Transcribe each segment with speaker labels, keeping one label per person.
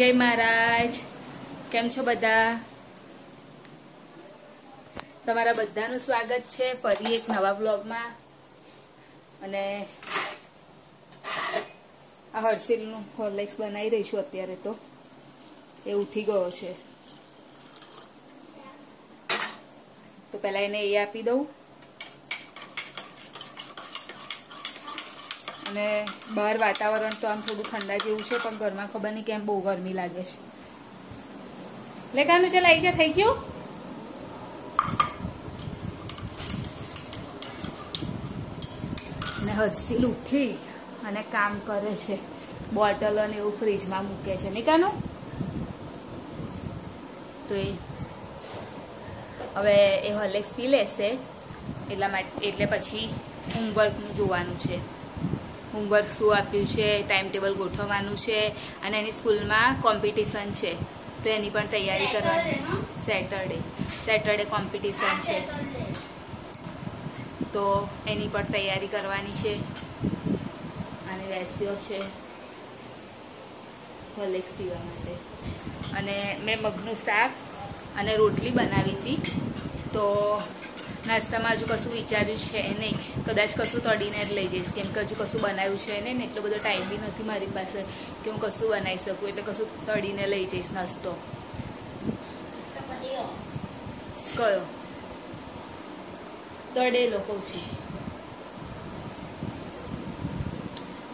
Speaker 1: જય મહારાજ. કેમ છો બધા? તમારા બધાનું સ્વાગત છે ફરી એક નવા બ્લોગમાં. અને આ હર્ષિલનું હોર્લિક્સ બનાવી રહી છું અત્યારે. તો એ ઉઠી ગયો છે તો પહેલા એને એ આપી દઉં. અને બહાર વાતાવરણ તો આમ થોડું ઠંડા જેવું છે, પણ ઘરમાં ખબર નહીં કેમ બહુ ગરમી લાગે છે. લેખાનું ચાલ આવી જા, થઈ ગયું. અને હર્ષિલ ઉઠી અને કામ કરે છે, બોટલ અને એવું ફ્રીજમાં મૂકે છે. નિકાનું તો હવે એ હોર્લિક્સ પી લેશે એટલા માટે, એટલે પછી હોમવર્કનું જોવાનું છે. હોમવર્ક શું આપ્યું છે, ટાઈમ ટેબલ ગોઠવવાનું છે. અને એની સ્કૂલમાં કોમ્પિટિશન છે તો એની પણ તૈયારી કરવાની છે. સેટરડે કોમ્પિટિશન છે તો એની પણ તૈયારી કરવાની છે. અને બેસ્યો છે હોર્લિક્સ પીવા માટે. અને મેં મગનું શાક અને રોટલી બનાવી હતી. તો નાસ્તામાં હજુ કશું વિચાર્યું છે નહીં, કદાચ કશું તળીને જ લઈ જઈશ, કેમ કે હજુ કશું બનાવ્યું છે નહીં ને એટલો બધો ટાઈમ બી નથી મારી પાસે કે હું કશું બનાવી શકું. એટલે કશું તળીને લઈ જઈશ નાસ્તો. કયો તળેલો કહું છું?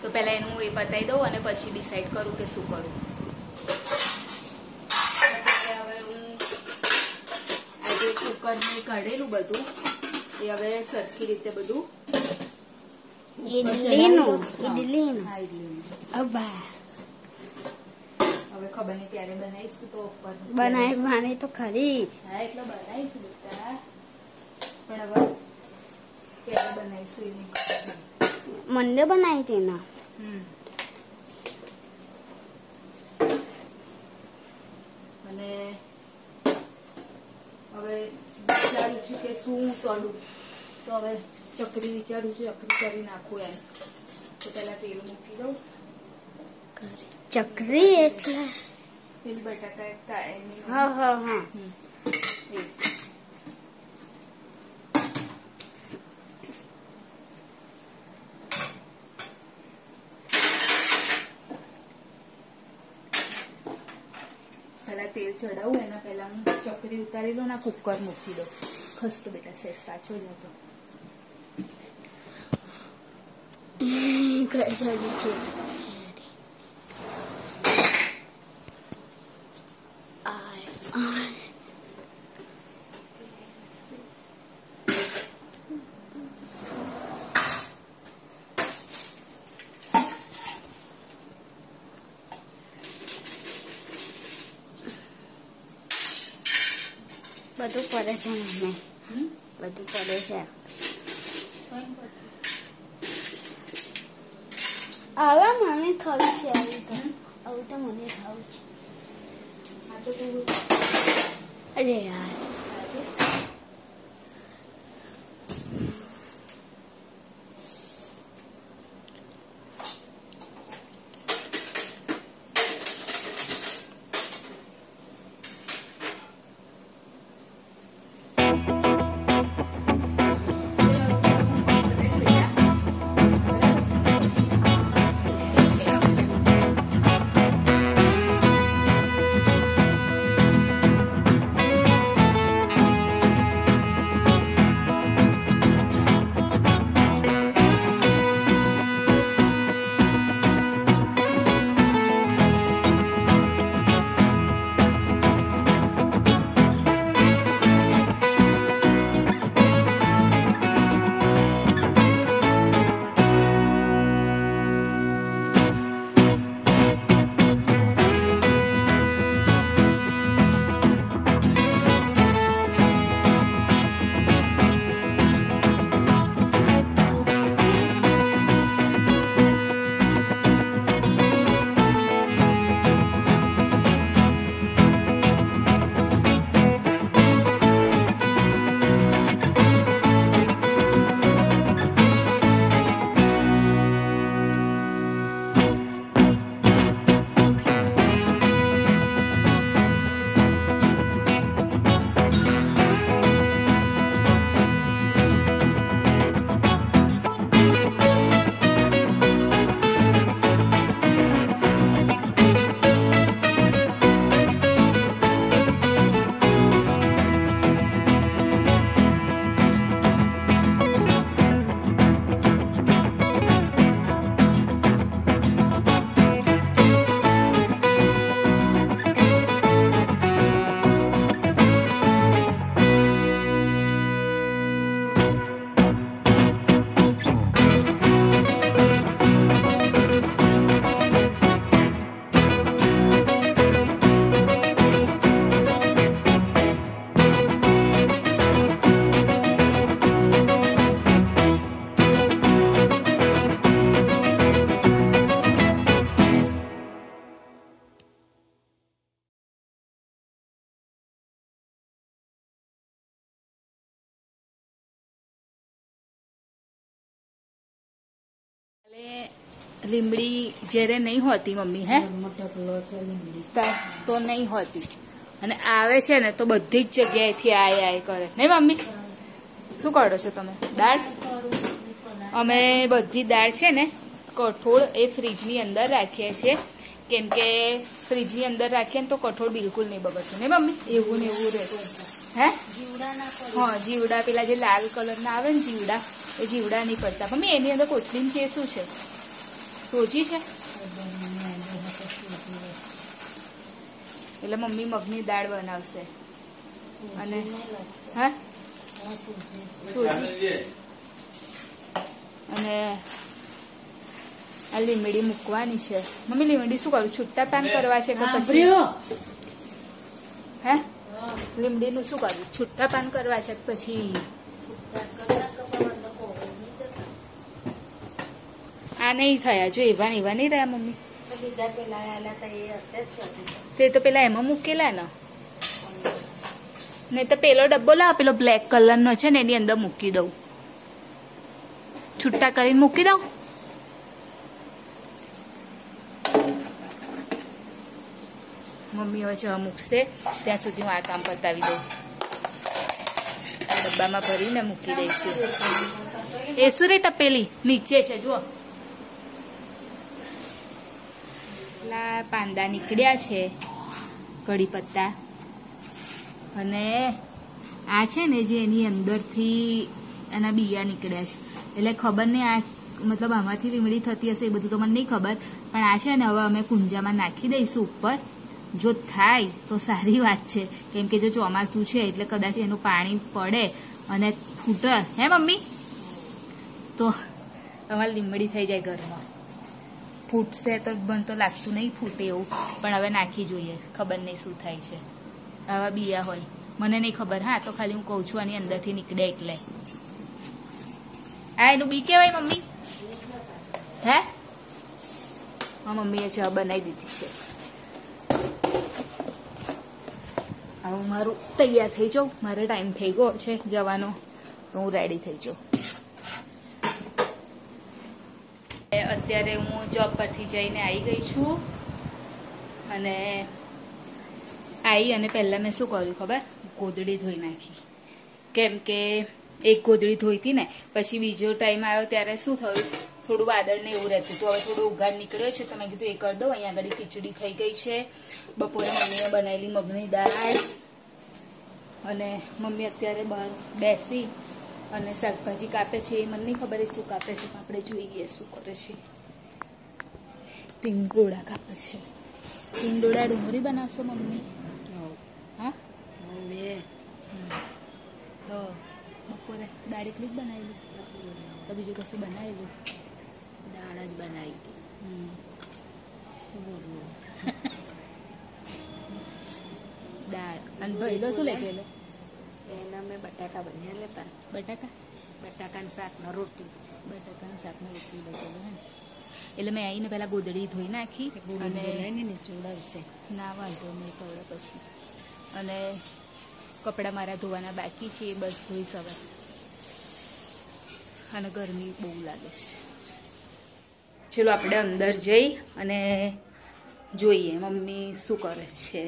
Speaker 1: તો પહેલાં એનું એ બતાવી દઉં અને પછી ડિસાઈડ કરું કે શું કરું. હવે હું આજે કુકરને કાઢેલું બધું એ હવે સરખી રીતે બધું
Speaker 2: ઇડલીનું
Speaker 1: હવે ખબર નહીં ત્યારે બનાવીશું. તો ઉપર
Speaker 2: બનાવી તો ખરી જ.
Speaker 1: હા એટલે બનાવીશું બેટા, પણ હવે ત્યારે બનાવીશું એની
Speaker 2: મંડે બનાવી તેના.
Speaker 1: અને હવે વિચારું છું કે શું તળું. તો હવે ચકરી વિચારું છું, ચકરી કરી નાખું એમ. તો પેલા તેલ મૂકી દઉં.
Speaker 2: ચકરી એટલે
Speaker 1: પેલી બટાકા
Speaker 2: હા હા હા.
Speaker 1: પેલા તેલ ચડાવું એના પહેલા હું ચકરી ઉતારી લઉં ને કુકર મૂકી દઉં. ખસતો બેટા સેજ પાછો જ હતો.
Speaker 2: બધું પડે છે મમ્મી, બધું પડે છે. હવે મને ખાવું છે, આવું તો મને ખાવું છે. અરે યાર
Speaker 1: લીમડી જ્યારે નહીં હોતી મમ્મી હે તો નહીં હોતી અને આવે છે ને તો બધી જ જગ્યાએથી આય કરે નહીં મમ્મી? શું કરો છો તમે? દાળ અમે બધી દાળ છે ને કઠોળ એ ફ્રીજની અંદર રાખીએ છીએ, કેમ કે ફ્રીજની અંદર રાખીએ ને તો કઠોળ બિલકુલ નહીં બગડતું ને મમ્મી? એવું ને એવું રહે હે? હા, જીવડા પેલા જે લાલ કલરના આવે ને જીવડા, એ જીવડા નહીં પડતા મમ્મી. એની અંદર કોથમીર છે શું છે? સોજી છે એટલે મમ્મી મગની દાળ બનાવશે અને હા સોજી અને આ લીમડી મૂકવાની છે મમ્મી. લીમડી શું કરું? છૂટા પાન કરવા છે કે પછી હે? લીમડીનું શું કરવું? છૂટા પાન કરવા છે પછી આ નહીં થયા જો એવા નહીં રહ્યા મમ્મી. તે તો પેલા એમાં મૂકેલા ને, નહીં તો પેલો ડબ્બો લાવ, પેલો બ્લેક કલરનો છે ને એની અંદર મૂકી દઉં, છૂટા કરીને મૂકી દઉં. મમ્મી હવે ચા મૂકશે ત્યાં સુધી હું આ કામ પતાવી દઉં. આ ડબ્બામાં ભરીને મૂકી દઈશું. એ શું રે તપેલી નીચે છે જુઓ. પેલા પાંદા નીકળ્યા છે કઢી પત્તા, અને આ છે ને જે એની અંદરથી એના બીયા નીકળ્યા છે, એટલે ખબર નહીં આ મતલબ આમાંથી લીમડી થતી હશે એ બધું તો મને નહીં ખબર, પણ આ છે ને હવે અમે કુંજામાં નાખી દઈશું ઉપર. જો થાય તો સારી વાત છે, કેમ કે જો ચોમાસું છે એટલે કદાચ એનું પાણી પડે અને ફૂટે હે મમ્મી તો અમારી લીમડી થઈ જાય ઘરમાં. ફૂટશે તો મને તો લાગતું નહીં ફૂટે એવું, પણ હવે નાખી જોઈએ, ખબર નહીં શું થાય છે. આવા બીયા હોય મને નહીં ખબર. હા, તો ખાલી હું કહું છું આની અંદરથી નીકળે એટલે. આ એનું બી કહેવાય મમ્મી હે? હા, મમ્મીએ ચા બનાવી દીધી છે. હવે હું મારું તૈયાર થઈ જાઉં, મારે ટાઈમ થઈ ગયો છે જવાનો, તો હું રેડી થઈ જાઉં. અત્યારે હું જોબ પરથી જઈને આવી ગઈ છું, અને આવી અને પહેલાં મેં શું કર્યું ખબર? ગોદડી ધોઈ નાખી, કેમ કે એક ગોદડી ધોઈ હતી ને પછી બીજો ટાઈમ આવ્યો ત્યારે શું થયું, થોડું વાદળને એવું રહેતું હતું. હવે થોડું ઉઘાડ નીકળ્યો છે તો મેં કીધું એ કરી દઉં. અહીંયા આગળ ખીચડી થઈ ગઈ છે, બપોરે મમ્મીએ બનાવેલી મગની દાળ, અને મમ્મી અત્યારે બહાર બેસી અને શાકભાજી કાપે છે. એ મને નહીં ખબર એ શું કાપે છે, આપણે જોઈએ શું કરે છે. ટીંડોળા કાપે છે. ટીંડોળા ડુંગળી બનાવશો મમ્મી? હા, તો બપોરે દાળ એકલી જ બનાવેલી તો બીજું કશું બનાવેલું? દાળ જ બનાવી હતી. દાળ અને ભઈલો શું લઈ ગયેલો?
Speaker 2: એના મેં બટાકા બન્યા લેતા. બટાકાનું શાકનો રોટલી.
Speaker 1: બટાકાનું શાકનો રોટલી લઈ ગયેલો હે. એટલે મેં આવીને પહેલાં ગોદડી ધોઈ નાખી અને
Speaker 2: ચોડાવશે
Speaker 1: ના વાંધો નહીં પડે પછી. અને કપડાં મારા ધોવાના બાકી છે એ બસ ધોઈશ હવે. અને ગરમી બહુ લાગે છે. ચલો આપણે અંદર જઈ અને જોઈએ મમ્મી શું કરે છે.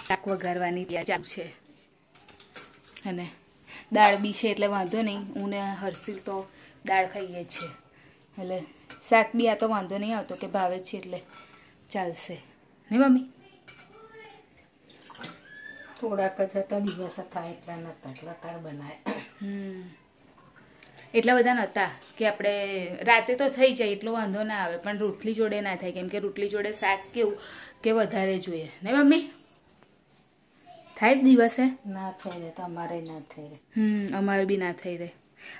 Speaker 1: શાક વઘારવાની ત્યાં ચાલુ છે, અને દાળ બી છે એટલે વાંધો નહીં. હું ને હર્ષિલ તો દાળ ખાઈએ જ છે, એટલે શાક બી આ તો વાંધો નહીં આવતો, કે ભાવે છે એટલે ચાલશે નહીં મમ્મી?
Speaker 2: થોડાક જ હતા દિવસ હતા એટલા નહોતા, એટલા તાર બનાવે.
Speaker 1: એટલા બધા નહોતા કે આપણે રાતે તો થઈ જાય એટલો વાંધો ના આવે, પણ રોટલી જોડે ના થાય, કેમ કે રોટલી જોડે શાક કેવું કે વધારે જોઈએ ને મમ્મી? થાય દિવસે
Speaker 2: ના થઈ રહે તો અમારે ના થઈ રહે.
Speaker 1: અમારે બી ના થઈ રહે.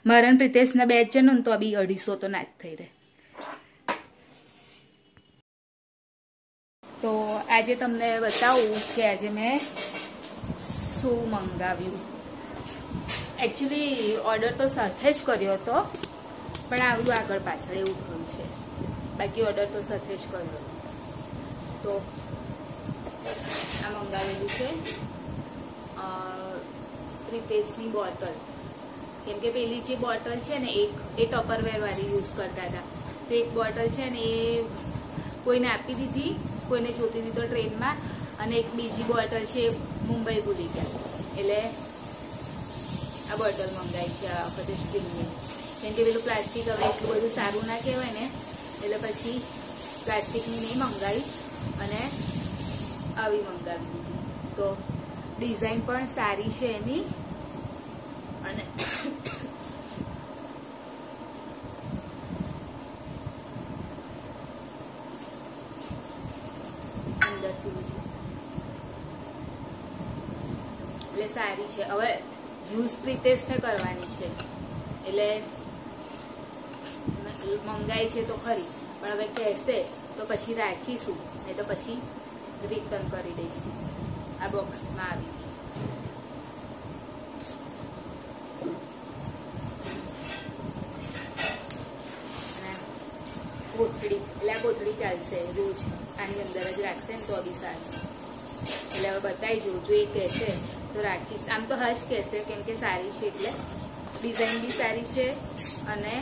Speaker 1: મારા પ્રિતેશના 2 જણો ને તો બી 250 તો ના જ થઈ રહે. તો આજે તમને બતાવું કે આજે મેં શું મંગાવ્યું. એકચ્યુઅલી ઓર્ડર તો સાથે જ કર્યો હતો, પણ આવડું આગળ પાછળ એવું થયું છે. બાકી ઓર્ડર તો સાથે જ કર્યો હતો. તો આ મંગાવેલું છે પ્રિતેશની બોટલ, કેમ કે પેલી જે બોટલ છે ને એ ટપરવેર વાળી યુઝ કરતા હતા, તો એક બોટલ છે ને એ કોઈને આપી દીધી, કોઈને જોતી હતી તો ટ્રેનમાં, અને એક બીજી બોટલ છે મુંબઈ ભૂલી ગયા, એટલે આ બોટલ મંગાવી છે આ વખતે સ્ટીલની. કેમ કે પેલું પ્લાસ્ટિક હવે એટલું બધું સારું ના કહેવાય ને, એટલે પછી પ્લાસ્ટિકની નહીં મંગાવી અને આવી મંગાવી દીધી. તો ડિઝાઇન પણ સારી છે એની, અને અંદરથી બીજું એટલે સારી છે. હવે યુઝ પ્રિતેશને કરવાની છે એટલે મંગાઈ છે તો ખરી, પણ હવે કહેશે તો પછી રાખીશું, નહીં તો પછી રિટર્ન કરી દઈશું. આ બોક્સમાં આવી કોથળી, એટલે આ કોથળી ચાલશે રોજ, આની અંદર જ રાખશે ને તો બી સારું. એટલે હવે બતાવી જોઉં, જો એ કહેશે તો રાખીશ. આમ તો હા જ કહેશે, કેમ કે સારી છે, એટલે ડિઝાઇન બી સારી છે અને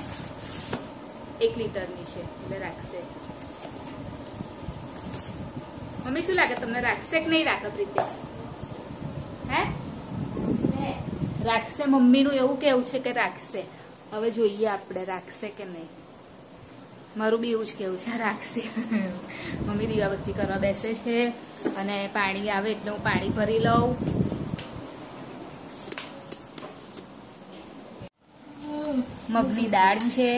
Speaker 1: 1 લીટરની છે એટલે રાખશે. મમ્મી શું લાગે તમને, રાખશે કે નહીં રાખે પ્રિતેશ? હે રાખશે? મમ્મીનું એવું કેવું છે કે રાખશે. હવે જોઈએ આપણે રાખશે કે નહીં. મારું બી એવું જ કેવું છે, રાખશે. મમ્મી દીવાબત્તી કરવા બેસે છે અને પાણી આવે એટલે હું પાણી ભરી લઉં. મગની દાળ છે,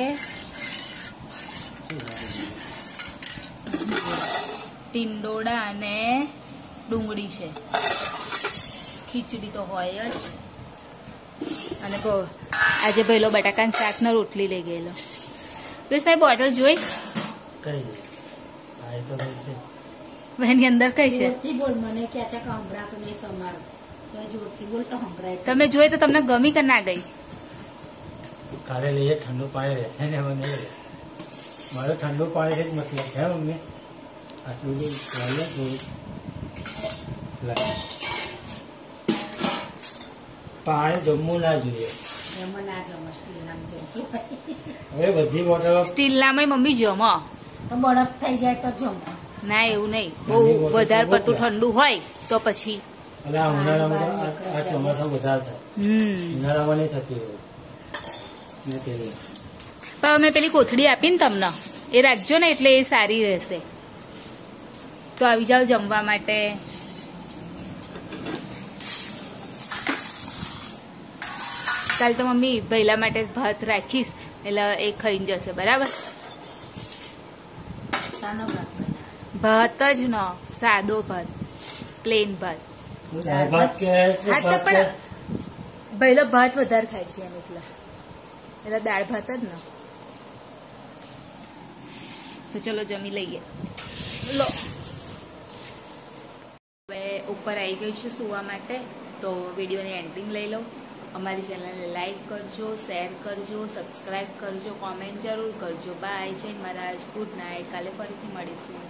Speaker 1: ટીંડોળા અને ડુંગળી છે, ખીચડી તો હોય જ, અને આજે ભેલો બટાકાનું શાક ને રોટલી લઈ ગયેલો. તો સાહેબ બોટલ જોઈ
Speaker 3: કઈ
Speaker 1: એની અંદર કઈ છે?
Speaker 4: બોલ, મને કે છે કે સંભળાતું નહીં તમારું, તો જોરથી બોલ તો સંભળાય.
Speaker 1: તમે જોઈ તો તમને ગમી કે ના ગઈ?
Speaker 3: કાલે લઈએ ઠંડુ પાણી રહેશે ને, મને મારું ઠંડુ પાણી જ મતલબ છે મમ્મી. આટલું પાણી જમવું ના જોઈએ.
Speaker 4: એમાં ના જમો, સ્ટીલના જમતું
Speaker 3: હવે બધી બોટલો
Speaker 1: સ્ટીલનામાં મમ્મી જમો
Speaker 4: તો બરફ થઈ જાય તો જમો.
Speaker 1: ના, એવું નહીં, બહુ વધારે પડતું ઠંડુ હોય તો પછી.
Speaker 3: અને આ ઉનાળામાં આ ચોમાસા વધારે થાય, ઉનાળામાં નહીં થતી હોય.
Speaker 1: પણ અમે પેલી કોથળી આપી ને તમને, એ રાખજો ને, એટલે એ સારી રહેશે. તો આવી જાઓ જમવા માટે. કાલ તો મમ્મી ભૈલા માટે ભાત રાખીશ, એટલે એ ખાઈને જશે. બરાબર? ભાત જ ન, સાદો ભાત, પ્લેન ભાત. ભૈલો ભાત વધારે ખાય છે એમ, એટલે દાળ ભાત જ ને. તો ચલો જમી લઈએ. લો, હવે ઉપર આવી ગઈ છું સુવા માટે, તો વિડીયોની એન્ડિંગ લઈ લો. અમારી ચેનલને લાઈક કરજો, શેર કરજો, સબસ્ક્રાઈબ કરજો, કોમેન્ટ જરૂર કરજો. બાય, જય મહારાજ, ગુડ નાઇટ. કાલે ફરીથી મળીશું.